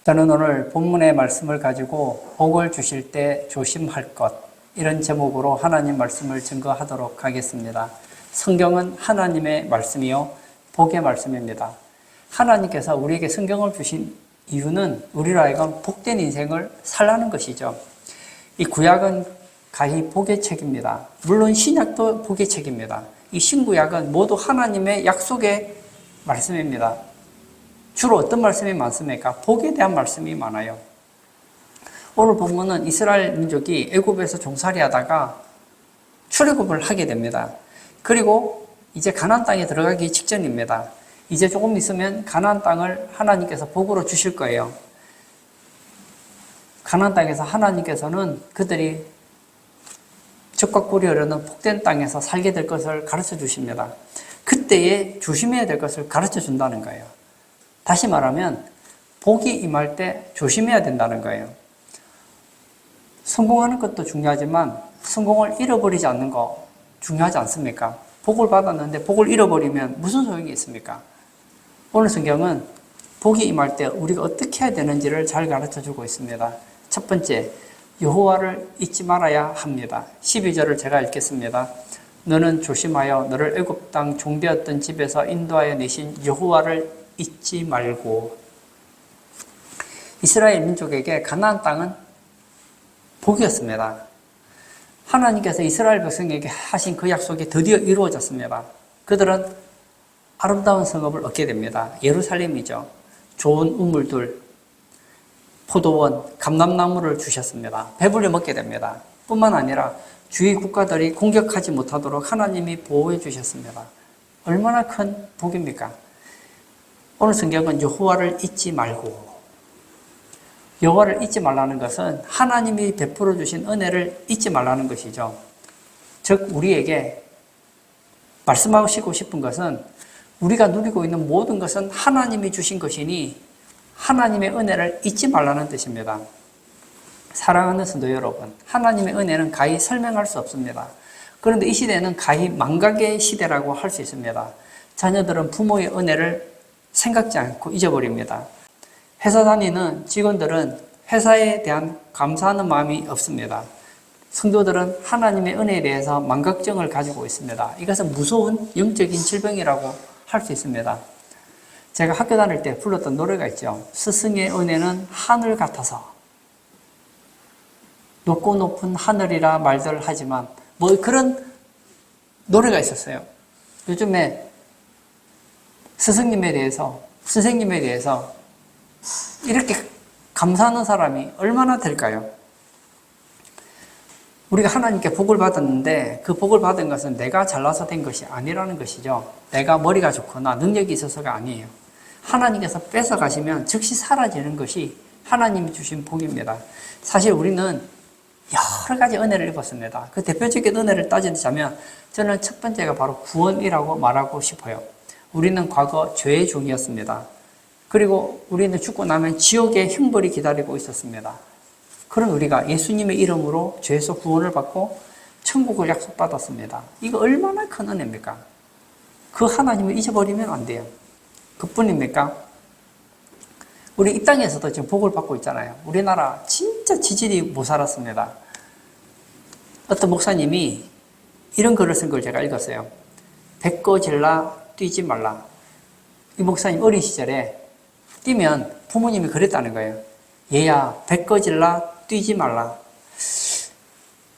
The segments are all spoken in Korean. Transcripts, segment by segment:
저는 오늘 본문의 말씀을 가지고 복을 주실 때 조심할 것, 이런 제목으로 하나님 말씀을 증거하도록 하겠습니다. 성경은 하나님의 말씀이요 복의 말씀입니다. 하나님께서 우리에게 성경을 주신 이유는 우리로 하여금 복된 인생을 살라는 것이죠. 이 구약은 가히 복의 책입니다. 물론 신약도 복의 책입니다. 이 신구약은 모두 하나님의 약속의 말씀입니다. 주로 어떤 말씀이 많습니까? 복에 대한 말씀이 많아요. 오늘 본문은 이스라엘 민족이 애굽에서 종살이 하다가 출애굽을 하게 됩니다. 그리고 이제 가나안 땅에 들어가기 직전입니다. 이제 조금 있으면 가나안 땅을 하나님께서 복으로 주실 거예요. 가나안 땅에서 하나님께서는 그들이 적과 꿀이 흐르는 복된 땅에서 살게 될 것을 가르쳐 주십니다. 그때에 조심해야 될 것을 가르쳐 준다는 거예요. 다시 말하면 복이 임할 때 조심해야 된다는 거예요. 성공하는 것도 중요하지만 성공을 잃어버리지 않는 거 중요하지 않습니까? 복을 받았는데 복을 잃어버리면 무슨 소용이 있습니까? 오늘 성경은 복이 임할 때 우리가 어떻게 해야 되는지를 잘 가르쳐주고 있습니다. 첫 번째, 여호와를 잊지 말아야 합니다. 12절을 제가 읽겠습니다. 너는 조심하여 너를 애굽 땅 종되었던 집에서 인도하여 내신 여호와를 잊지 말고. 이스라엘 민족에게 가나안 땅은 복이었습니다. 하나님께서 이스라엘 백성에게 하신 그 약속이 드디어 이루어졌습니다. 그들은 아름다운 성읍을 얻게 됩니다. 예루살렘이죠. 좋은 우물들, 포도원, 감람나무를 주셨습니다. 배불리 먹게 됩니다. 뿐만 아니라 주위 국가들이 공격하지 못하도록 하나님이 보호해 주셨습니다. 얼마나 큰 복입니까? 오늘 성경은 여호와를 잊지 말고, 여호와를 잊지 말라는 것은 하나님이 베풀어 주신 은혜를 잊지 말라는 것이죠. 즉 우리에게 말씀하시고 싶은 것은 우리가 누리고 있는 모든 것은 하나님이 주신 것이니 하나님의 은혜를 잊지 말라는 뜻입니다. 사랑하는 성도 여러분, 하나님의 은혜는 가히 설명할 수 없습니다. 그런데 이 시대는 가히 망각의 시대라고 할 수 있습니다. 자녀들은 부모의 은혜를 생각지 않고 잊어버립니다. 회사 다니는 직원들은 회사에 대한 감사하는 마음이 없습니다. 성도들은 하나님의 은혜에 대해서 망각증을 가지고 있습니다. 이것은 무서운 영적인 질병이라고 할 수 있습니다. 제가 학교 다닐 때 불렀던 노래가 있죠. 스승의 은혜는 하늘 같아서. 높고 높은 하늘이라 말들 하지만 뭐 그런 노래가 있었어요. 요즘에 스승님에 대해서, 선생님에 대해서 이렇게 감사하는 사람이 얼마나 될까요? 우리가 하나님께 복을 받았는데 그 복을 받은 것은 내가 잘나서 된 것이 아니라는 것이죠. 내가 머리가 좋거나 능력이 있어서가 아니에요. 하나님께서 뺏어가시면 즉시 사라지는 것이 하나님이 주신 복입니다. 사실 우리는 여러 가지 은혜를 입었습니다. 그 대표적인 은혜를 따지자면 저는 첫 번째가 바로 구원이라고 말하고 싶어요. 우리는 과거 죄의 종이었습니다. 그리고 우리는 죽고 나면 지옥의 형벌이 기다리고 있었습니다. 그런 우리가 예수님의 이름으로 죄에서 구원을 받고 천국을 약속받았습니다. 이거 얼마나 큰 은혜입니까? 그 하나님을 잊어버리면 안 돼요. 그뿐입니까? 우리 이 땅에서도 지금 복을 받고 있잖아요. 우리나라 진짜 지질이 못 살았습니다. 어떤 목사님이 이런 글을 쓴 걸 제가 읽었어요. 배꺼질라 뛰지 말라. 이 목사님 어린 시절에 뛰면 부모님이 그랬다는 거예요. 얘야 배꺼질라 뛰지 말라.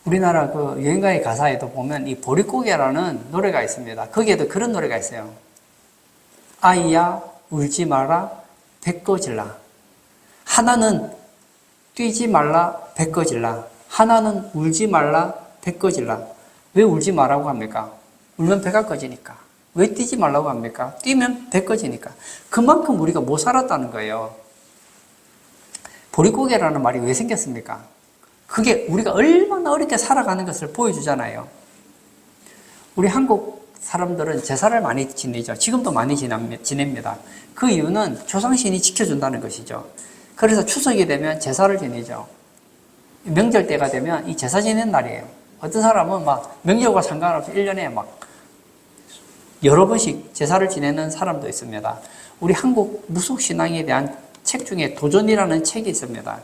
우리나라 그 여행가의 가사에도 보면 이 보릿고개라는 노래가 있습니다. 거기에도 그런 노래가 있어요. 아이야 울지 마라 배꺼질라. 하나는 뛰지 말라 배꺼질라. 하나는 울지 말라 배꺼질라. 왜 울지 말라고 합니까? 울면 배가 꺼지니까. 왜 뛰지 말라고 합니까? 뛰면 배 꺼지니까. 그만큼 우리가 못 살았다는 거예요. 보릿고개라는 말이 왜 생겼습니까? 그게 우리가 얼마나 어렵게 살아가는 것을 보여주잖아요. 우리 한국 사람들은 제사를 많이 지내죠. 지금도 많이 지냅니다. 그 이유는 조상신이 지켜준다는 것이죠. 그래서 추석이 되면 제사를 지내죠. 명절 때가 되면 이 제사 지내는 날이에요. 어떤 사람은 막 명절과 상관없이 1년에 막 여러 번씩 제사를 지내는 사람도 있습니다. 우리 한국 무속신앙에 대한 책 중에 도전이라는 책이 있습니다.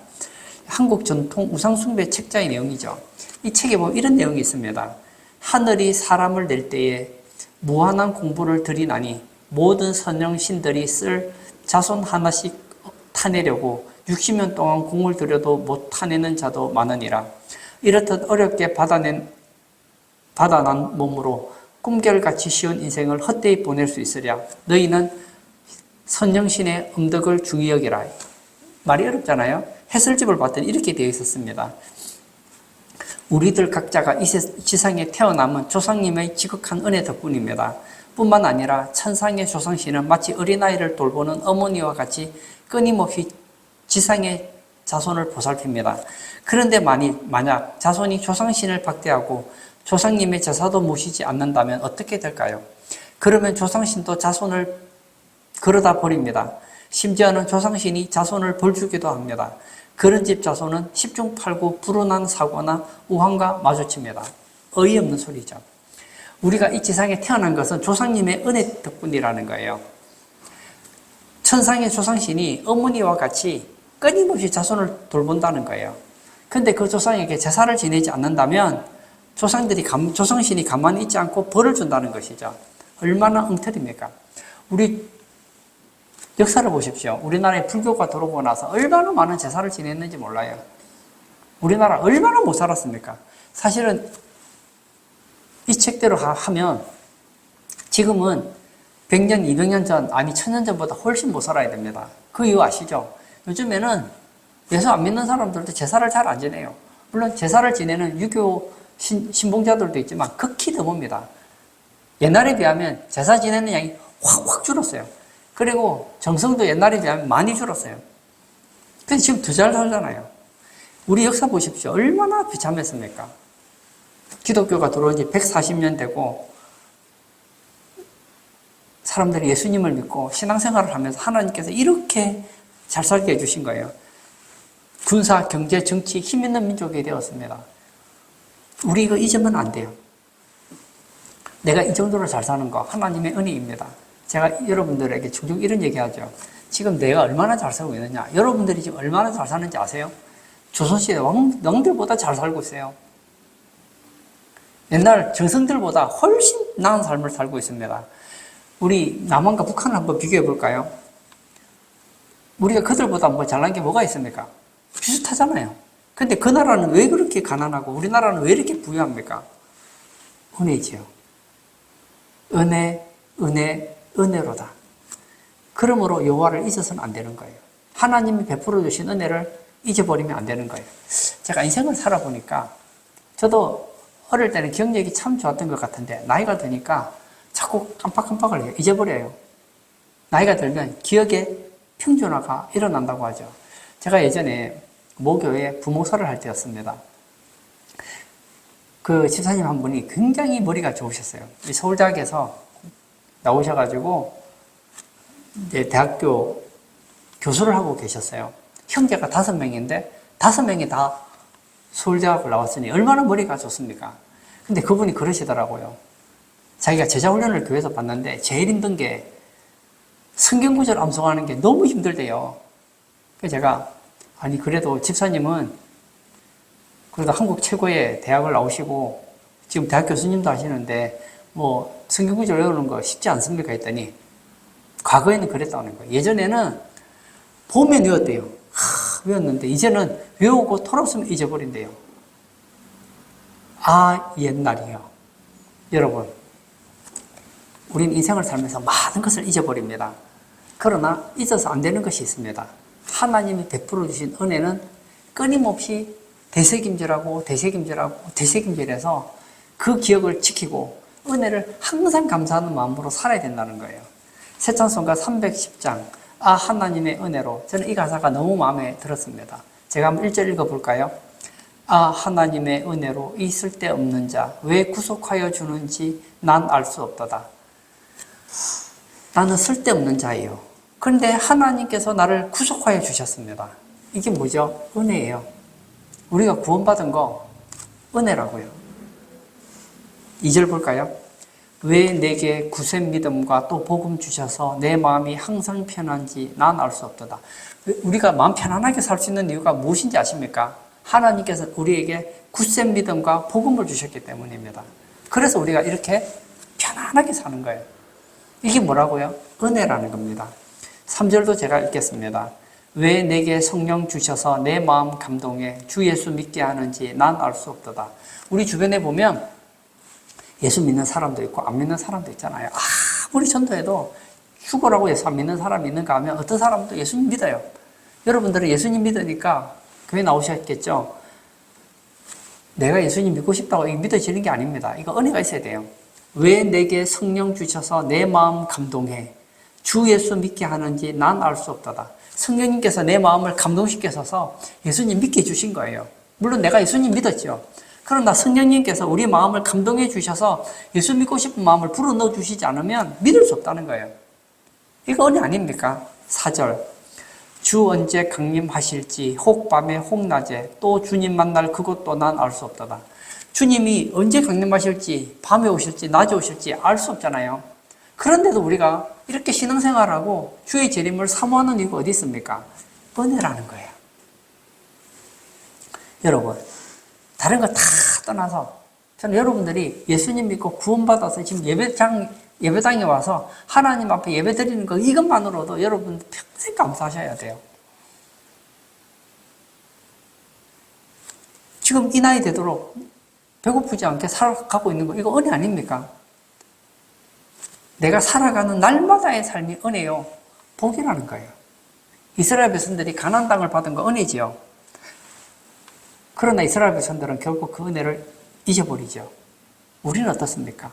한국 전통 우상숭배 책자의 내용이죠. 이 책에 보면 이런 내용이 있습니다. 하늘이 사람을 낼 때에 무한한 공부를 들이나니 모든 선영신들이 쓸 자손 하나씩 타내려고 60년 동안 공을 들여도 못 타내는 자도 많으니라. 이렇듯 어렵게 받아난 몸으로 꿈결같이 쉬운 인생을 헛되이 보낼 수 있으랴. 너희는 선영신의 음덕을 중히 여기라. 말이 어렵잖아요. 해설집을 봤더니 이렇게 되어 있었습니다. 우리들 각자가 이 지상에 태어남은 조상님의 지극한 은혜 덕분입니다. 뿐만 아니라 천상의 조상신은 마치 어린아이를 돌보는 어머니와 같이 끊임없이 지상의 자손을 보살핍니다. 그런데 만약 자손이 조상신을 박대하고 조상님의 제사도 모시지 않는다면 어떻게 될까요? 그러면 조상신도 자손을 그러다 버립니다. 심지어는 조상신이 자손을 벌주기도 합니다. 그런 집 자손은 10중 8구 불운한 사고나 우환과 마주칩니다. 어이없는 소리죠. 우리가 이 지상에 태어난 것은 조상님의 은혜 덕분이라는 거예요. 천상의 조상신이 어머니와 같이 끊임없이 자손을 돌본다는 거예요. 근데 그 조상에게 제사를 지내지 않는다면 조상신이 가만히 있지 않고 벌을 준다는 것이죠. 얼마나 엉터리입니까? 우리 역사를 보십시오. 우리나라에 불교가 들어오고 나서 얼마나 많은 제사를 지냈는지 몰라요. 우리나라 얼마나 못 살았습니까? 사실은 이 책대로 하면 지금은 100년, 200년 전, 아니 1000년 전보다 훨씬 못 살아야 됩니다. 그 이유 아시죠? 요즘에는 예수 안 믿는 사람들도 제사를 잘 안 지내요. 물론 제사를 지내는 유교 신봉자들도 있지만 극히 드뭅니다. 옛날에 비하면 제사 지내는 양이 확 줄었어요. 그리고 정성도 옛날에 비하면 많이 줄었어요. 근데 지금 더 잘 살잖아요. 우리 역사 보십시오. 얼마나 비참했습니까? 기독교가 들어온 지 140년 되고 사람들이 예수님을 믿고 신앙생활을 하면서 하나님께서 이렇게 잘 살게 해주신 거예요. 군사, 경제, 정치 힘 있는 민족이 되었습니다. 우리 이거 잊으면 안 돼요. 내가 이 정도로 잘 사는 거 하나님의 은혜입니다. 제가 여러분들에게 종종 이런 얘기하죠. 지금 내가 얼마나 잘 살고 있느냐. 여러분들이 지금 얼마나 잘 사는지 아세요? 조선시대 왕들보다 잘 살고 있어요. 옛날 정성들보다 훨씬 나은 삶을 살고 있습니다. 우리 남한과 북한을 한번 비교해 볼까요? 우리가 그들보다 뭐 잘난 게 뭐가 있습니까? 비슷하잖아요. 근데 그 나라는 왜 그렇게 가난하고 우리나라는 왜 이렇게 부유합니까? 은혜지요. 은혜로다. 그러므로 여호와를 잊어서는 안 되는 거예요. 하나님이 베풀어 주신 은혜를 잊어버리면 안 되는 거예요. 제가 인생을 살아보니까 저도 어릴 때는 기억력이 참 좋았던 것 같은데 나이가 드니까 자꾸 깜빡깜빡을 해요. 잊어버려요. 나이가 들면 기억에 평준화가 일어난다고 하죠. 제가 예전에 모교에 부목사를 할 때였습니다. 그 집사님 한 분이 굉장히 머리가 좋으셨어요. 서울대학에서 나오셔가지고 이제 대학교 교수를 하고 계셨어요. 형제가 5명인데 5명이 다 서울대학을 나왔으니 얼마나 머리가 좋습니까? 근데 그분이 그러시더라고요. 자기가 제자훈련을 교회에서 받는데 제일 힘든 게 성경구절 암송하는 게 너무 힘들대요. 그래서 제가 아니 그래도 집사님은 그래도 한국 최고의 대학을 나오시고 지금 대학 교수님도 하시는데 뭐 성경구절 외우는 거 쉽지 않습니까? 했더니 과거에는 그랬다는 거예요. 예전에는 보면 외웠대요. 외웠는데 이제는 외우고 돌아오면 잊어버린대요. 아 옛날이요. 여러분 우리는 인생을 살면서 많은 것을 잊어버립니다. 그러나 잊어서 안 되는 것이 있습니다. 하나님이 베풀어 주신 은혜는 끊임없이 되새김질해서 그 기억을 지키고 은혜를 항상 감사하는 마음으로 살아야 된다는 거예요. 새찬송가 310장 아 하나님의 은혜로 저는 이 가사가 너무 마음에 들었습니다. 제가 한번 1절 읽어볼까요? 아 하나님의 은혜로 이 쓸데없는 자 왜 구속하여 주는지 난 알 수 없도다. 나는 쓸데없는 자예요. 그런데 하나님께서 나를 구속하여 주셨습니다. 이게 뭐죠? 은혜예요. 우리가 구원받은 거 은혜라고요. 2절 볼까요? 왜 내게 굳센 믿음과 또 복음 주셔서 내 마음이 항상 편한지 난 알 수 없도다. 우리가 마음 편안하게 살 수 있는 이유가 무엇인지 아십니까? 하나님께서 우리에게 굳센 믿음과 복음을 주셨기 때문입니다. 그래서 우리가 이렇게 편안하게 사는 거예요. 이게 뭐라고요? 은혜라는 겁니다. 3절도 제가 읽겠습니다. 왜 내게 성령 주셔서 내 마음 감동해 주 예수 믿게 하는지 난 알 수 없도다. 우리 주변에 보면 예수 믿는 사람도 있고 안 믿는 사람도 있잖아요. 아무리 전도해도 죽으라고 예수 안 믿는 사람이 있는가 하면 어떤 사람도 예수님 믿어요. 여러분들은 예수님 믿으니까 교회 나오셨겠죠? 내가 예수님 믿고 싶다고 믿어지는 게 아닙니다. 이거 은혜가 있어야 돼요. 왜 내게 성령 주셔서 내 마음 감동해 주 예수 믿게 하는지 난 알 수 없도다. 성령님께서 내 마음을 감동시켜서 예수님 믿게 해주신 거예요. 물론 내가 예수님 믿었죠. 그러나 성령님께서 우리 마음을 감동해 주셔서 예수 믿고 싶은 마음을 불어넣어 주시지 않으면 믿을 수 없다는 거예요. 이거 은혜 아닙니까? 4절. 주 언제 강림하실지 혹 밤에 혹 낮에 또 주님 만날 그것도 난 알 수 없도다. 주님이 언제 강림하실지 밤에 오실지 낮에 오실지 알 수 없잖아요. 그런데도 우리가 이렇게 신앙생활하고 주의 재림을 사모하는 이유가 어디 있습니까? 은혜라는 거예요. 여러분, 다른 거 다 떠나서 저는 여러분들이 예수님 믿고 구원받아서 지금 예배당에 와서 하나님 앞에 예배 드리는 거 이것만으로도 여러분 평생 감사하셔야 돼요. 지금 이 나이 되도록 배고프지 않게 살아가고 있는 거 이거 은혜 아닙니까? 내가 살아가는 날마다의 삶이 은혜요. 복이라는 거예요. 이스라엘 백성들이 가나안 땅을 받은 거 은혜지요. 그러나 이스라엘 백성들은 결국 그 은혜를 잊어버리죠. 우리는 어떻습니까?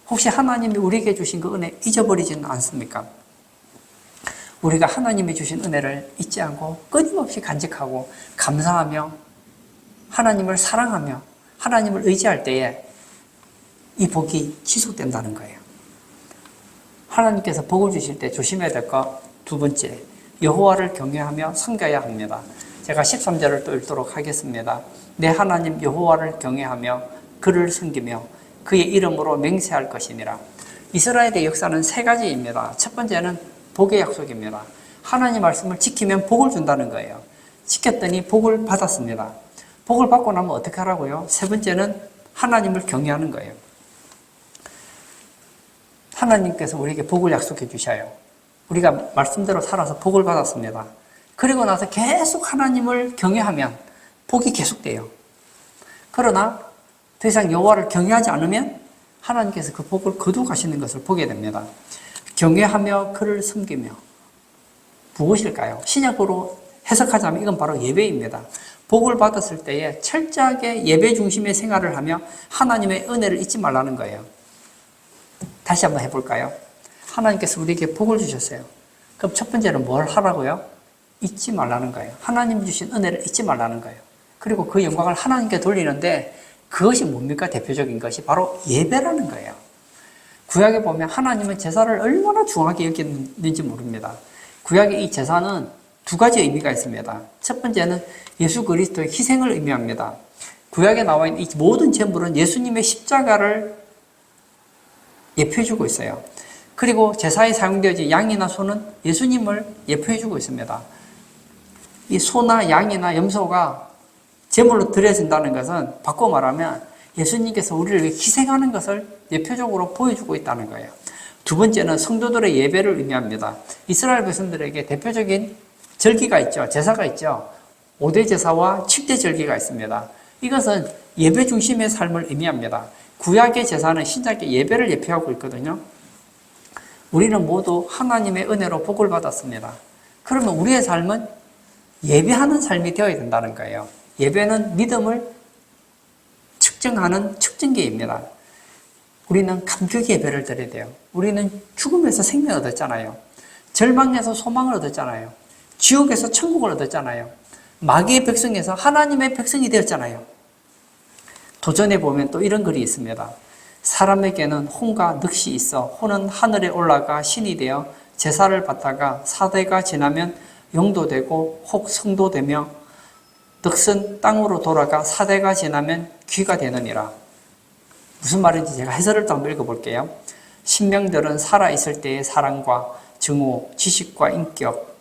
혹시 하나님이 우리에게 주신 그 은혜 잊어버리지는 않습니까? 우리가 하나님이 주신 은혜를 잊지 않고 끊임없이 간직하고 감사하며 하나님을 사랑하며 하나님을 의지할 때에 이 복이 지속된다는 거예요. 하나님께서 복을 주실 때 조심해야 될 것 두 번째, 여호와를 경외하며 섬겨야 합니다. 제가 13절을 또 읽도록 하겠습니다. 내 하나님 여호와를 경외하며 그를 섬기며 그의 이름으로 맹세할 것이니라. 이스라엘의 역사는 세 가지입니다. 첫 번째는 복의 약속입니다. 하나님 말씀을 지키면 복을 준다는 거예요. 지켰더니 복을 받았습니다. 복을 받고 나면 어떻게 하라고요? 세 번째는 하나님을 경외하는 거예요. 하나님께서 우리에게 복을 약속해 주셔요. 우리가 말씀대로 살아서 복을 받았습니다. 그리고 나서 계속 하나님을 경외하면 복이 계속돼요. 그러나 더 이상 여호와를 경외하지 않으면 하나님께서 그 복을 거두가시는 것을 보게 됩니다. 경외하며 그를 섬기며 무엇일까요? 신약으로 해석하자면 이건 바로 예배입니다. 복을 받았을 때에 철저하게 예배 중심의 생활을 하며 하나님의 은혜를 잊지 말라는 거예요. 다시 한번 해볼까요? 하나님께서 우리에게 복을 주셨어요. 그럼 첫 번째는 뭘 하라고요? 잊지 말라는 거예요. 하나님이 주신 은혜를 잊지 말라는 거예요. 그리고 그 영광을 하나님께 돌리는데 그것이 뭡니까? 대표적인 것이 바로 예배라는 거예요. 구약에 보면 하나님은 제사를 얼마나 중하게 여겼는지 모릅니다. 구약의 이 제사는 두 가지 의미가 있습니다. 첫 번째는 예수 그리스도의 희생을 의미합니다. 구약에 나와 있는 이 모든 제물은 예수님의 십자가를 예표해주고 있어요. 그리고 제사에 사용되어진 양이나 소는 예수님을 예표해주고 있습니다. 이 소나 양이나 염소가 제물로 드려진다는 것은 바꿔 말하면 예수님께서 우리를 위해 희생하는 것을 예표적으로 보여주고 있다는 거예요. 두 번째는 성도들의 예배를 의미합니다. 이스라엘 백성들에게 대표적인 절기가 있죠. 제사가 있죠. 5대 제사와 7대 절기가 있습니다. 이것은 예배 중심의 삶을 의미합니다. 구약의 제사는 신약의 예배를 예표하고 있거든요. 우리는 모두 하나님의 은혜로 복을 받았습니다. 그러면 우리의 삶은 예배하는 삶이 되어야 된다는 거예요. 예배는 믿음을 측정하는 측정기입니다. 우리는 감격 예배를 드려야 돼요. 우리는 죽음에서 생명을 얻었잖아요. 절망에서 소망을 얻었잖아요. 지옥에서 천국을 얻었잖아요. 마귀의 백성에서 하나님의 백성이 되었잖아요. 도전에 보면 또 이런 글이 있습니다. 사람에게는 혼과 늑시 있어 혼은 하늘에 올라가 신이 되어 제사를 받다가 4대가 지나면 영도 되고 혹 성도 되며 늑은 땅으로 돌아가 4대가 지나면 귀가 되느니라. 무슨 말인지 제가 해설을 또 한번 읽어볼게요. 신명들은 살아있을 때의 사랑과 증오, 지식과 인격,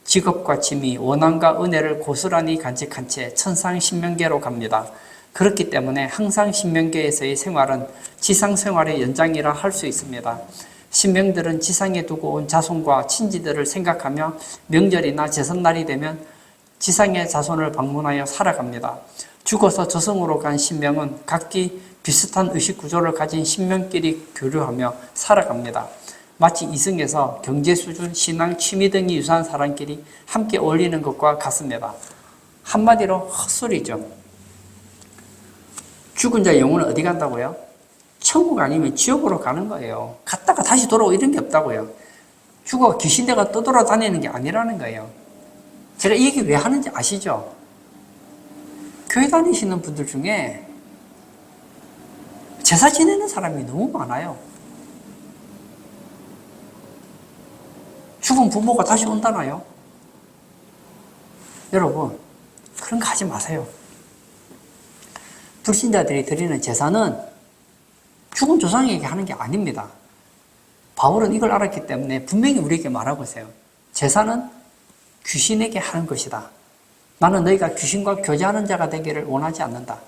직업과 취미, 원한과 은혜를 고스란히 간직한 채 천상 신명계로 갑니다. 그렇기 때문에 항상 신명계에서의 생활은 지상 생활의 연장이라 할 수 있습니다. 신명들은 지상에 두고 온 자손과 친지들을 생각하며 명절이나 제삿날이 되면 지상의 자손을 방문하여 살아갑니다. 죽어서 저승으로 간 신명은 각기 비슷한 의식 구조를 가진 신명끼리 교류하며 살아갑니다. 마치 이승에서 경제 수준, 신앙, 취미 등이 유사한 사람끼리 함께 어울리는 것과 같습니다. 한마디로 헛소리죠. 죽은 자의 영혼은 어디 간다고요? 천국 아니면 지옥으로 가는 거예요. 갔다가 다시 돌아오고 이런 게 없다고요. 죽어 귀신대가 떠돌아다니는 게 아니라는 거예요. 제가 이 얘기 왜 하는지 아시죠? 교회 다니시는 분들 중에 제사 지내는 사람이 너무 많아요. 죽은 부모가 다시 온다나요? 여러분, 그런 거 하지 마세요. 불신자들이 드리는 제사는 죽은 조상에게 하는 게 아닙니다. 바울은 이걸 알았기 때문에 분명히 우리에게 말하고 있어요. 제사는 귀신에게 하는 것이다. 나는 너희가 귀신과 교제하는 자가 되기를 원하지 않는다.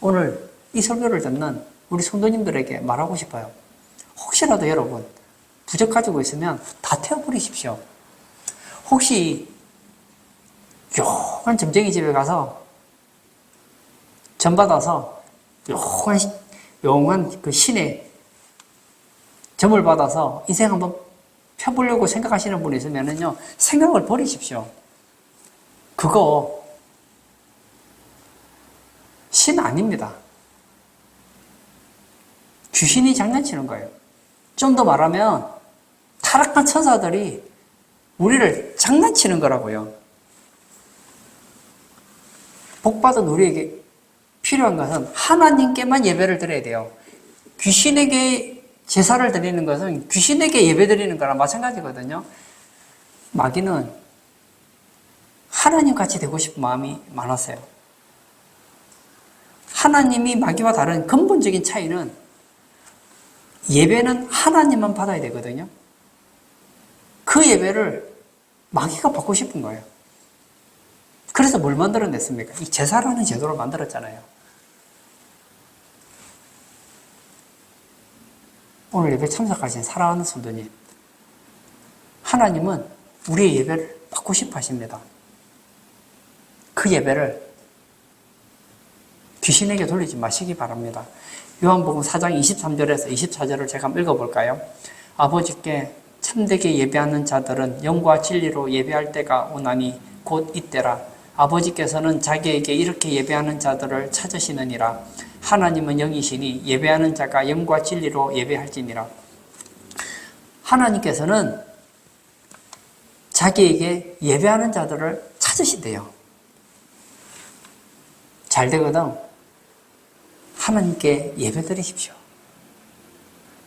오늘 이 설교를 듣는 우리 성도님들에게 말하고 싶어요. 혹시라도 여러분 부적 가지고 있으면 다 태워버리십시오. 혹시 요한 점쟁이 집에 가서 전 받아서 용한 그 신의 점을 받아서 인생 한번 펴보려고 생각하시는 분이 있으면요, 생각을 버리십시오. 그거 신 아닙니다. 귀신이 장난치는 거예요. 좀 더 말하면 타락한 천사들이 우리를 장난치는 거라고요. 복받은 우리에게 필요한 것은 하나님께만 예배를 드려야 돼요. 귀신에게 제사를 드리는 것은 귀신에게 예배 드리는 거랑 마찬가지거든요. 마귀는 하나님같이 되고 싶은 마음이 많았어요. 하나님이 마귀와 다른 근본적인 차이는 예배는 하나님만 받아야 되거든요. 그 예배를 마귀가 받고 싶은 거예요. 그래서 뭘 만들어냈습니까? 이 제사라는 제도를 만들었잖아요. 오늘 예배 참석하신 사랑하는 성도님, 하나님은 우리의 예배를 받고 싶어 하십니다. 그 예배를 귀신에게 돌리지 마시기 바랍니다. 요한복음 4장 23절에서 24절을 제가 한번 읽어볼까요? 아버지께 참되게 예배하는 자들은 영과 진리로 예배할 때가 오나니 곧 이때라. 아버지께서는 자기에게 이렇게 예배하는 자들을 찾으시느니라. 하나님은 영이시니 예배하는 자가 영과 진리로 예배할지니라. 하나님께서는 자기에게 예배하는 자들을 찾으신대요. 잘 되거든. 하나님께 예배드리십시오.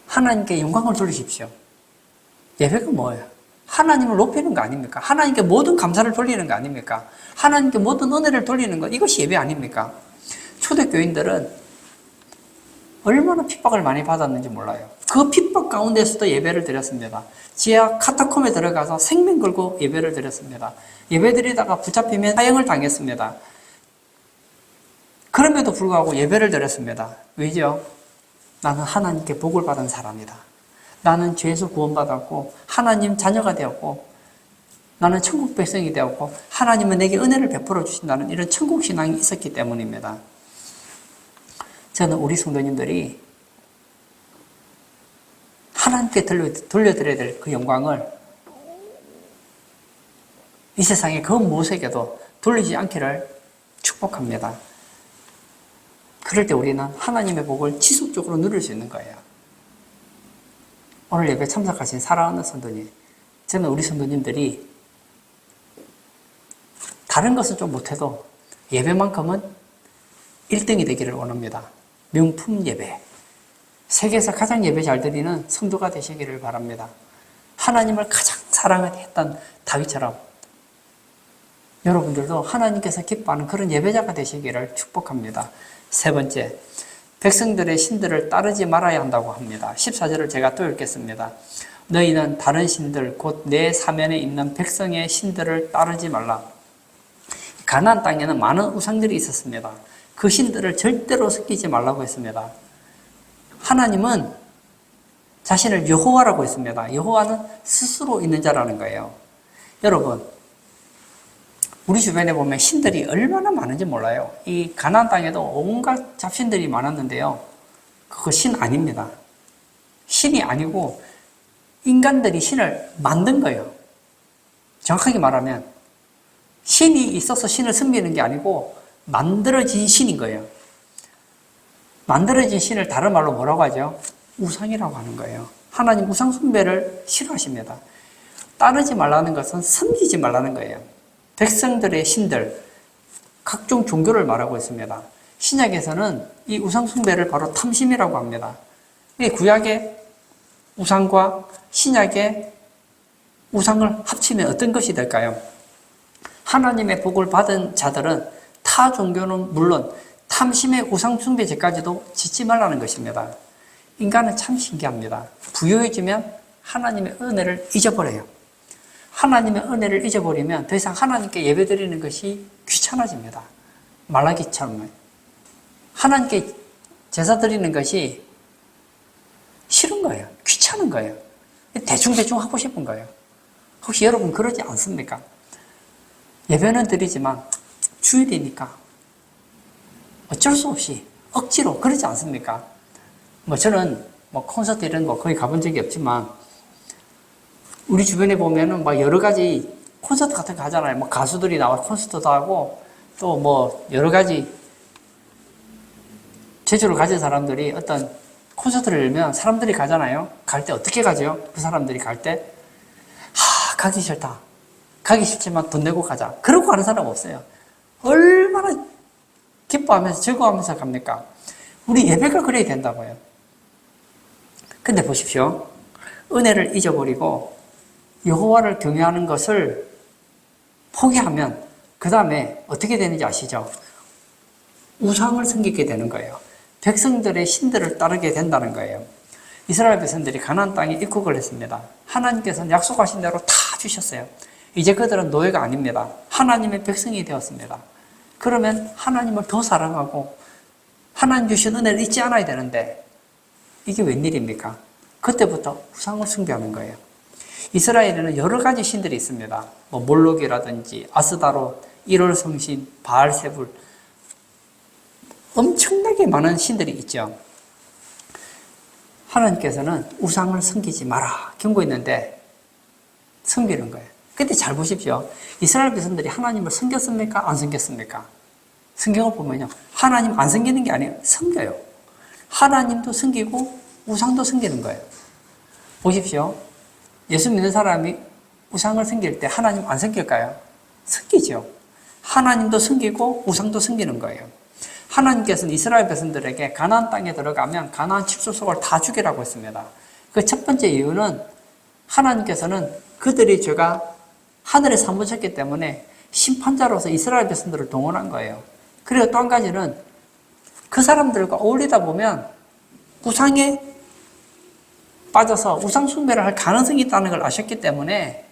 하나님께 영광을 돌리십시오. 예배가 뭐예요? 하나님을 높이는 거 아닙니까? 하나님께 모든 감사를 돌리는 거 아닙니까? 하나님께 모든 은혜를 돌리는 것, 이것이 예배 아닙니까? 초대교인들은 얼마나 핍박을 많이 받았는지 몰라요. 그 핍박 가운데서도 예배를 드렸습니다. 지하 카타콤에 들어가서 생명 걸고 예배를 드렸습니다. 예배 드리다가 붙잡히면 사형을 당했습니다. 그럼에도 불구하고 예배를 드렸습니다. 왜죠? 나는 하나님께 복을 받은 사람이다. 나는 죄에서 구원받았고 하나님 자녀가 되었고 나는 천국 백성이 되었고 하나님은 내게 은혜를 베풀어 주신다는 이런 천국 신앙이 있었기 때문입니다. 저는 우리 성도님들이 하나님께 돌려드려야 될 그 영광을 이 세상의 그 무엇에게도 돌리지 않기를 축복합니다. 그럴 때 우리는 하나님의 복을 지속적으로 누릴 수 있는 거예요. 오늘 예배 참석하신 사랑하는 성도님, 저는 우리 성도님들이 다른 것은 좀 못해도 예배만큼은 1등이 되기를 원합니다. 명품 예배. 세계에서 가장 예배 잘 드리는 성도가 되시기를 바랍니다. 하나님을 가장 사랑했던 다윗처럼 여러분들도 하나님께서 기뻐하는 그런 예배자가 되시기를 축복합니다. 세 번째, 백성들의 신들을 따르지 말아야 한다고 합니다. 14절을 제가 또 읽겠습니다. 너희는 다른 신들 곧 내 사면에 있는 백성의 신들을 따르지 말라. 가나안 땅에는 많은 우상들이 있었습니다. 그 신들을 절대로 섬기지 말라고 했습니다. 하나님은 자신을 여호와라고 했습니다. 여호와는 스스로 있는 자라는 거예요. 여러분, 우리 주변에 보면 신들이 얼마나 많은지 몰라요. 이 가나안 땅에도 온갖 잡신들이 많았는데요. 그거 신 아닙니다. 신이 아니고 인간들이 신을 만든 거예요. 정확하게 말하면 신이 있어서 신을 섬기는 게 아니고 만들어진 신인 거예요. 만들어진 신을 다른 말로 뭐라고 하죠? 우상이라고 하는 거예요. 하나님 우상 숭배를 싫어하십니다. 따르지 말라는 것은 섬기지 말라는 거예요. 백성들의 신들, 각종 종교를 말하고 있습니다. 신약에서는 이 우상 숭배를 바로 탐심이라고 합니다. 구약의 우상과 신약의 우상을 합치면 어떤 것이 될까요? 하나님의 복을 받은 자들은 타 종교는 물론 탐심의 우상 숭배죄까지도 짓지 말라는 것입니다. 인간은 참 신기합니다. 부유해지면 하나님의 은혜를 잊어버려요. 하나님의 은혜를 잊어버리면 더 이상 하나님께 예배드리는 것이 귀찮아집니다. 말라기처럼 하나님께 제사 드리는 것이 싫은 거예요. 귀찮은 거예요. 대충대충 하고 싶은 거예요. 혹시 여러분 그러지 않습니까? 예배는 드리지만 주일이니까 어쩔 수 없이 억지로 그러지 않습니까? 저는 콘서트 이런 거 거의 가본 적이 없지만 우리 주변에 보면은 여러 가지 콘서트 같은 거 하잖아요. 가수들이 나와 콘서트도 하고 또 여러 가지 재주를 가진 사람들이 어떤 콘서트를 열면 사람들이 가잖아요. 갈 때 어떻게 가죠? 그 사람들이 갈 때 가기 싫다. 가기 싫지만 돈 내고 가자. 그러고 가는 사람 없어요. 얼마나 기뻐하면서 즐거워하면서 갑니까? 우리 예배가 그래야 된다고요. 근데 보십시오. 은혜를 잊어버리고 여호와를 경외하는 것을 포기하면 그 다음에 어떻게 되는지 아시죠? 우상을 섬기게 되는 거예요. 백성들의 신들을 따르게 된다는 거예요. 이스라엘 백성들이 가나안 땅에 입국을 했습니다. 하나님께서는 약속하신 대로 다 주셨어요. 이제 그들은 노예가 아닙니다. 하나님의 백성이 되었습니다. 그러면 하나님을 더 사랑하고 하나님 주신 은혜를 잊지 않아야 되는데 이게 웬일입니까? 그때부터 우상을 숭배하는 거예요. 이스라엘에는 여러 가지 신들이 있습니다. 몰록이라든지 아스다롯, 일월성신, 바알세불 엄청나게 많은 신들이 있죠. 하나님께서는 우상을 섬기지 마라 경고했는데 섬기는 거예요. 근데 잘 보십시오. 이스라엘 백성들이 하나님을 섬겼습니까? 안 섬겼습니까? 성경을 보면요. 하나님 안 섬기는 게 아니에요. 섬겨요. 하나님도 섬기고 우상도 섬기는 거예요. 보십시오. 예수 믿는 사람이 우상을 섬길 때 하나님 안 섬길까요? 섬기죠. 하나님도 섬기고 우상도 섬기는 거예요. 하나님께서는 이스라엘 백성들에게 가나안 땅에 들어가면 가나안 칠수속을 다 죽이라고 했습니다. 그 첫 번째 이유는 하나님께서는 그들의 죄가 하늘에 사무쳤기 때문에 심판자로서 이스라엘 백성들을 동원한 거예요. 그리고 또 한 가지는 그 사람들과 어울리다 보면 우상에 빠져서 우상 숭배를 할 가능성이 있다는 걸 아셨기 때문에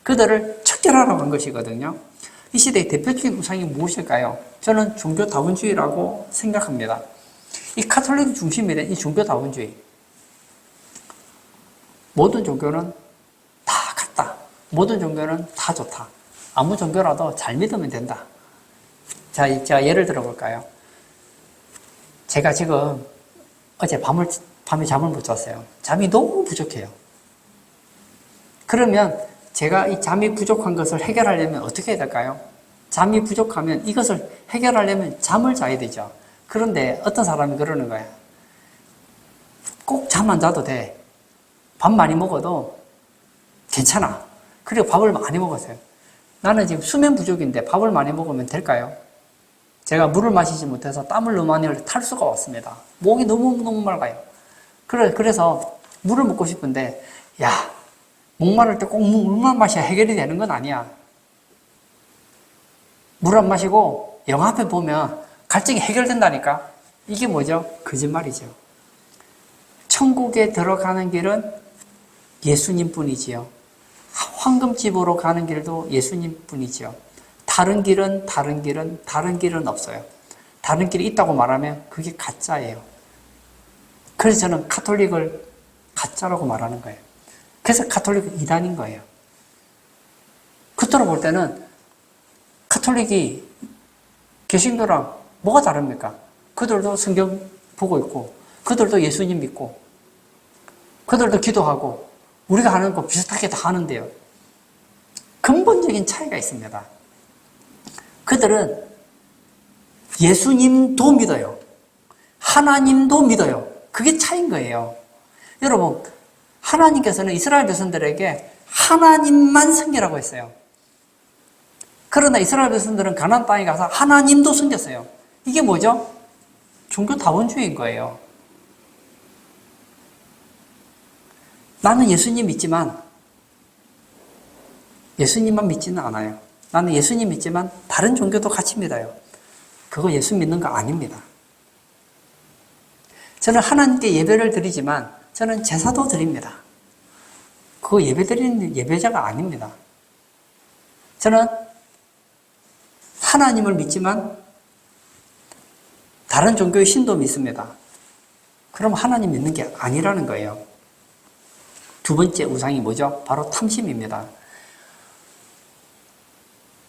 그들을 척결하라고 한 것이거든요. 이 시대의 대표적인 우상이 무엇일까요? 저는 종교다원주의라고 생각합니다. 이 카톨릭 중심이 된 이 종교다원주의. 모든 종교는 다 같다. 모든 종교는 다 좋다. 아무 종교라도 잘 믿으면 된다. 자, 제가 예를 들어볼까요? 제가 지금 어제 밤에 잠을 못 잤어요. 잠이 너무 부족해요. 그러면 제가 이 잠이 부족한 것을 해결하려면 어떻게 해야 될까요? 잠이 부족하면 이것을 해결하려면 잠을 자야 되죠. 그런데 어떤 사람이 그러는 거야. 꼭 잠 안 자도 돼. 밥 많이 먹어도 괜찮아. 그리고 밥을 많이 먹었어요. 나는 지금 수면 부족인데 밥을 많이 먹으면 될까요? 제가 물을 마시지 못해서 땀을 너무 많이 흘려 탈 수가 없습니다. 목이 너무 맑아요. 그래서 물을 먹고 싶은데, 야, 목마를 때 꼭 물만 마셔야 해결이 되는 건 아니야. 물 안 마시고 영화 앞에 보면 갈증이 해결된다니까. 이게 뭐죠? 거짓말이죠. 천국에 들어가는 길은 예수님뿐이지요. 황금집으로 가는 길도 예수님뿐이지요. 다른 길은 없어요. 다른 길이 있다고 말하면 그게 가짜예요. 그래서 저는 가톨릭을 가짜라고 말하는 거예요. 그래서 가톨릭은 이단인 거예요. 그토록 볼 때는 가톨릭이 개신교랑 뭐가 다릅니까? 그들도 성경 보고 있고, 그들도 예수님 믿고, 그들도 기도하고, 우리가 하는 거 비슷하게 다 하는데요. 근본적인 차이가 있습니다. 그들은 예수님도 믿어요. 하나님도 믿어요. 그게 차이인 거예요. 여러분, 하나님께서는 이스라엘 백성들에게 하나님만 섬기라고 했어요. 그러나 이스라엘 백성들은 가나안 땅에 가서 하나님도 섬겼어요. 이게 뭐죠? 종교 다원주의인 거예요. 나는 예수님 믿지만 예수님만 믿지는 않아요. 나는 예수님 믿지만 다른 종교도 같이 믿어요. 그거 예수 믿는 거 아닙니다. 저는 하나님께 예배를 드리지만 저는 제사도 드립니다. 그거 예배 드리는 예배자가 아닙니다. 저는 하나님을 믿지만 다른 종교의 신도 믿습니다. 그럼 하나님 믿는 게 아니라는 거예요. 두 번째 우상이 뭐죠? 바로 탐심입니다.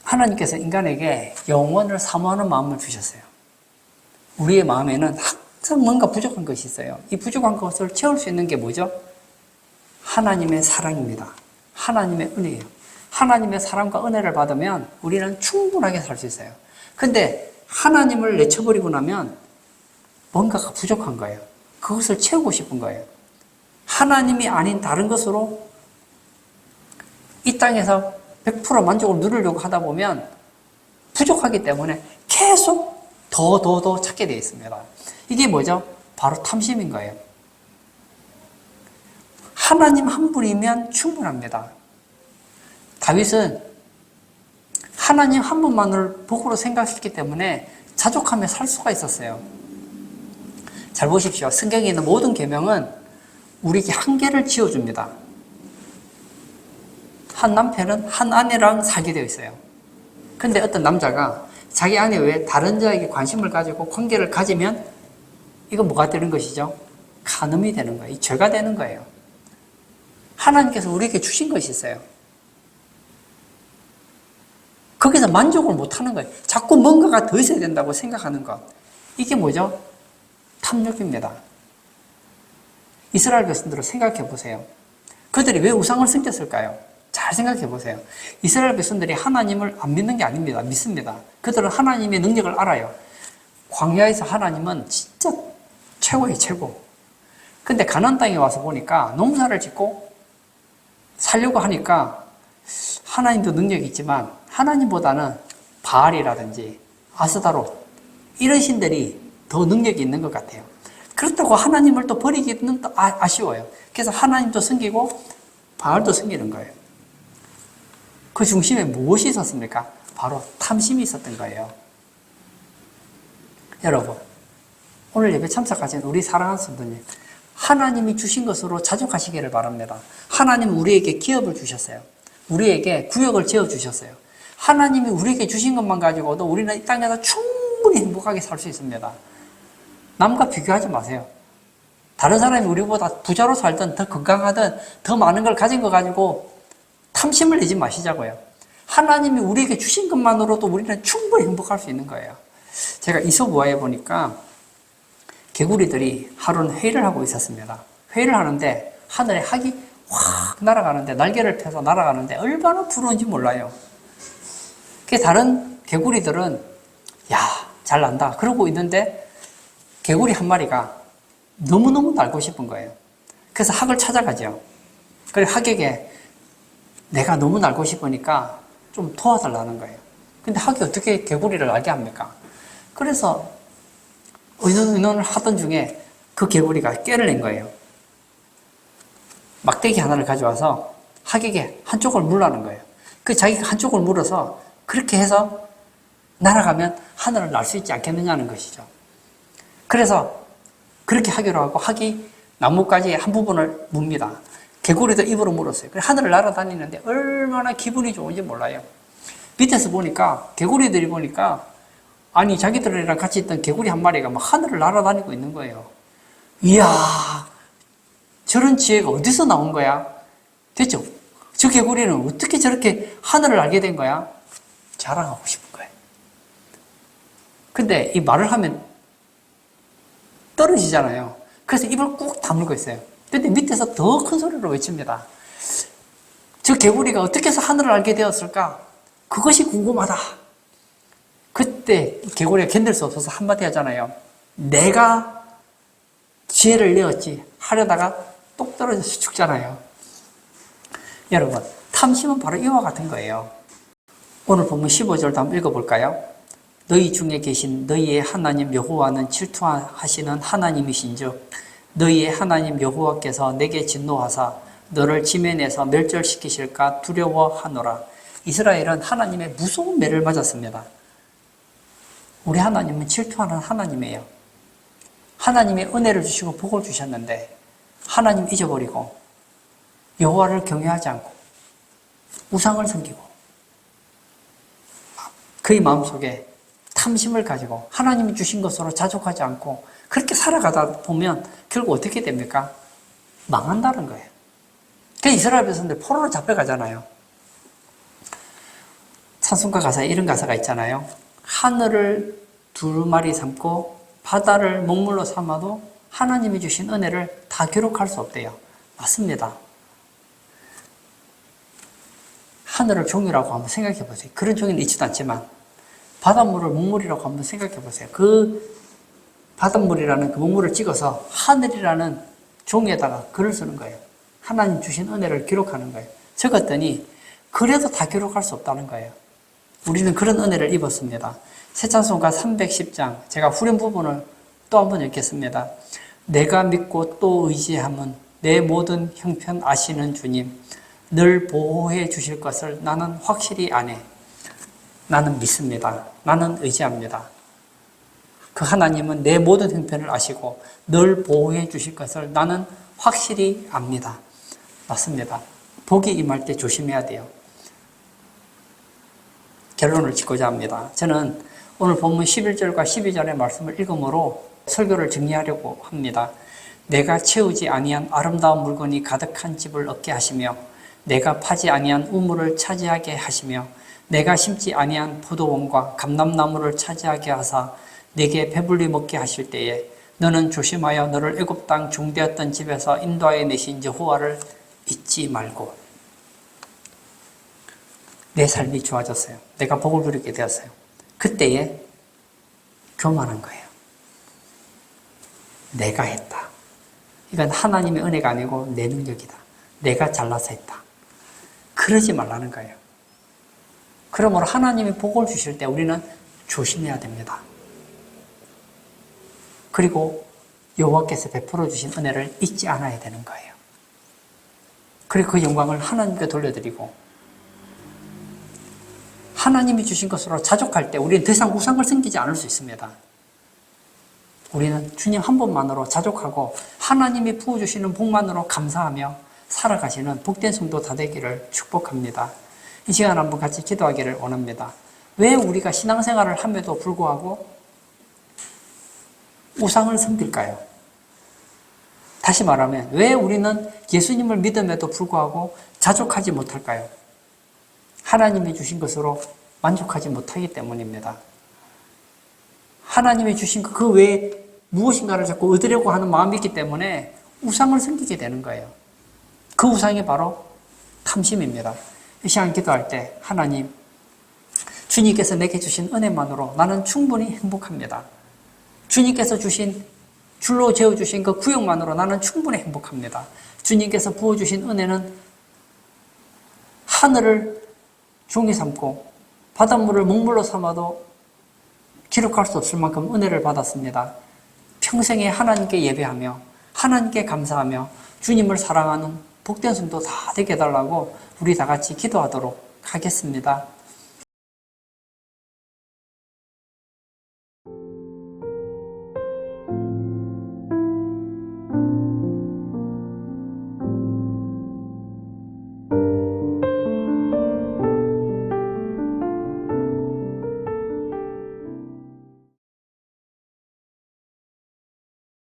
하나님께서 인간에게 영원을 사모하는 마음을 주셨어요. 우리의 마음에는 항상 뭔가 부족한 것이 있어요. 이 부족한 것을 채울 수 있는 게 뭐죠? 하나님의 사랑입니다. 하나님의 은혜예요. 하나님의 사랑과 은혜를 받으면 우리는 충분하게 살 수 있어요. 근데 하나님을 내쳐버리고 나면 뭔가가 부족한 거예요. 그것을 채우고 싶은 거예요. 하나님이 아닌 다른 것으로 이 땅에서 100% 만족을 누리려고 하다 보면 부족하기 때문에 계속 더 찾게 되어 있습니다. 이게 뭐죠? 바로 탐심인 거예요. 하나님 한 분이면 충분합니다. 다윗은 하나님 한 분만을 복으로 생각했기 때문에 자족하며 살 수가 있었어요. 잘 보십시오. 성경에 있는 모든 계명은 우리에게 한계를 지어줍니다. 한 남편은 한 아내랑 살게 되어 있어요. 근데 어떤 남자가 자기 아내 외에 다른 자에게 관심을 가지고 관계를 가지면 이건 뭐가 되는 것이죠? 간음이 되는 거예요. 죄가 되는 거예요. 하나님께서 우리에게 주신 것이 있어요. 거기서 만족을 못하는 거예요. 자꾸 뭔가가 더 있어야 된다고 생각하는 것. 이게 뭐죠? 탐욕입니다. 이스라엘 백성들을 생각해 보세요. 그들이 왜 우상을 섬겼을까요? 잘 생각해 보세요. 이스라엘 백성들이 하나님을 안 믿는 게 아닙니다. 믿습니다. 그들은 하나님의 능력을 알아요. 광야에서 하나님은 진짜 최고예요, 최고. 근데 가나안 땅에 와서 보니까 농사를 짓고 살려고 하니까 하나님도 능력이 있지만 하나님보다는 바알이라든지 아스다롯 이런 신들이 더 능력이 있는 것 같아요. 그렇다고 하나님을 또 버리기는 또 아쉬워요. 그래서 하나님도 섬기고 바알도 섬기는 거예요. 그 중심에 무엇이 있었습니까? 바로 탐심이 있었던 거예요. 여러분, 오늘 예배 참석하신 우리 사랑하는 성도님, 하나님이 주신 것으로 자족하시기를 바랍니다. 하나님은 우리에게 기업을 주셨어요. 우리에게 구역을 지어주셨어요. 하나님이 우리에게 주신 것만 가지고도 우리는 이 땅에서 충분히 행복하게 살 수 있습니다. 남과 비교하지 마세요. 다른 사람이 우리보다 부자로 살든 더 건강하든 더 많은 걸 가진 거 가지고 탐심을 내지 마시자고요. 하나님이 우리에게 주신 것만으로도 우리는 충분히 행복할 수 있는 거예요. 제가 이솝우화에 보니까 개구리들이 하루는 회의를 하고 있었습니다. 회의를 하는데 하늘에 학이 확 날아가는데 날개를 펴서 날아가는데 얼마나 부러운지 몰라요. 다른 개구리들은 야, 잘 난다 그러고 있는데 개구리 한 마리가 너무너무 날고 싶은 거예요. 그래서 학을 찾아가죠. 그래서 학에게 내가 너무 날고 싶으니까 좀 도와달라는 거예요. 근데 학이 어떻게 개구리를 날게 합니까? 그래서 의논을 하던 중에 그 개구리가 깨를 낸 거예요. 막대기 하나를 가져와서 학에게 한쪽을 물라는 거예요. 그 자기가 한쪽을 물어서 그렇게 해서 날아가면 하늘을 날 수 있지 않겠느냐는 것이죠. 그래서 그렇게 하기로 하고 학이 나뭇가지의 한 부분을 뭅니다. 개구리도 입으로 물었어요. 그래서 하늘을 날아다니는데 얼마나 기분이 좋은지 몰라요. 밑에서 보니까 개구리들이 보니까 아니 자기들이랑 같이 있던 개구리 한 마리가 막 하늘을 날아다니고 있는 거예요. 이야, 저런 지혜가 어디서 나온 거야? 됐죠? 저 개구리는 어떻게 저렇게 하늘을 알게 된 거야? 자랑하고 싶은 거예요. 근데 이 말을 하면 떨어지잖아요. 그래서 입을 꾹 다물고 있어요. 근데 밑에서 더 큰 소리로 외칩니다. 저 개구리가 어떻게 해서 하늘을 알게 되었을까? 그것이 궁금하다. 그때 개구리가 견딜 수 없어서 한마디 하잖아요. 내가 지혜를 내었지 하려다가 똑 떨어져서 죽잖아요. 여러분, 탐심은 바로 이와 같은 거예요. 오늘 본문 15절도 한번 읽어볼까요? 너희 중에 계신 너희의 하나님 여호와는 질투하시는 하나님이신즉 너희의 하나님 여호와께서 내게 진노하사 너를 지면에서 멸절시키실까 두려워하노라. 이스라엘은 하나님의 무서운 매를 맞았습니다. 우리 하나님은 질투하는 하나님이에요. 하나님의 은혜를 주시고 복을 주셨는데 하나님 잊어버리고 여호와를 경외하지 않고 우상을 섬기고 그의 마음속에 탐심을 가지고 하나님이 주신 것으로 자족하지 않고 그렇게 살아가다 보면 결국 어떻게 됩니까? 망한다는 거예요. 그래서 이스라엘 백성들 포로로 잡혀가잖아요. 찬송가 가사에 이런 가사가 있잖아요. 하늘을 두루마리 삼고 바다를 먹물로 삼아도 하나님이 주신 은혜를 다 기록할 수 없대요. 맞습니다. 하늘을 종이라고 한번 생각해 보세요. 그런 종이는 있지도 않지만 바닷물을 먹물이라고 한번 생각해 보세요. 그 바닷물이라는 그 먹물을 찍어서 하늘이라는 종이에다가 글을 쓰는 거예요. 하나님 주신 은혜를 기록하는 거예요. 적었더니 그래도 다 기록할 수 없다는 거예요. 우리는 그런 은혜를 입었습니다. 새찬송가 310장 제가 후렴 부분을 또 한번 읽겠습니다. 내가 믿고 또 의지함은 내 모든 형편 아시는 주님 늘 보호해 주실 것을 나는 확실히 아네. 나는 믿습니다. 나는 의지합니다. 그 하나님은 내 모든 형편을 아시고 늘 보호해 주실 것을 나는 확실히 압니다. 맞습니다. 복이 임할 때 조심해야 돼요. 결론을 짓고자 합니다. 저는 오늘 본문 11절과 12절의 말씀을 읽음으로 설교를 정리하려고 합니다. 내가 채우지 아니한 아름다운 물건이 가득한 집을 얻게 하시며 내가 파지 아니한 우물을 차지하게 하시며 내가 심지 아니한 포도원과 감람나무를 차지하게 하사 내게 배불리 먹게 하실 때에 너는 조심하여 너를 애굽 땅 종되었던 집에서 인도하여 내신 여호와를 잊지 말고. 내 삶이 좋아졌어요. 내가 복을 누리게 되었어요. 그때에 교만한 거예요. 내가 했다. 이건 하나님의 은혜가 아니고 내 능력이다. 내가 잘나서 했다. 그러지 말라는 거예요. 그러므로 하나님이 복을 주실 때 우리는 조심해야 됩니다. 그리고 여호와께서 베풀어 주신 은혜를 잊지 않아야 되는 거예요. 그리고 그 영광을 하나님께 돌려드리고 하나님이 주신 것으로 자족할 때 우리는 더 이상 우상을 섬기지 않을 수 있습니다. 우리는 주님 한 분만으로 자족하고 하나님이 부어주시는 복만으로 감사하며 살아가시는 복된 성도 다 되기를 축복합니다. 이 시간 한번 같이 기도하기를 원합니다. 왜 우리가 신앙생활을 함에도 불구하고 우상을 섬길까요? 다시 말하면 왜 우리는 예수님을 믿음에도 불구하고 자족하지 못할까요? 하나님이 주신 것으로 만족하지 못하기 때문입니다. 하나님이 주신 그 외에 무엇인가를 자꾸 얻으려고 하는 마음이 있기 때문에 우상을 섬기게 되는 거예요. 그 우상이 바로 탐심입니다. 이 시간 기도할 때 하나님, 주님께서 내게 주신 은혜만으로 나는 충분히 행복합니다. 주님께서 주신 줄로 재어주신 그 구역만으로 나는 충분히 행복합니다. 주님께서 부어주신 은혜는 하늘을 종이 삼고 바닷물을 먹물로 삼아도 기록할 수 없을 만큼 은혜를 받았습니다. 평생에 하나님께 예배하며 하나님께 감사하며 주님을 사랑하는 복된 성도 다 되게 해달라고 우리 다 같이 기도하도록 하겠습니다.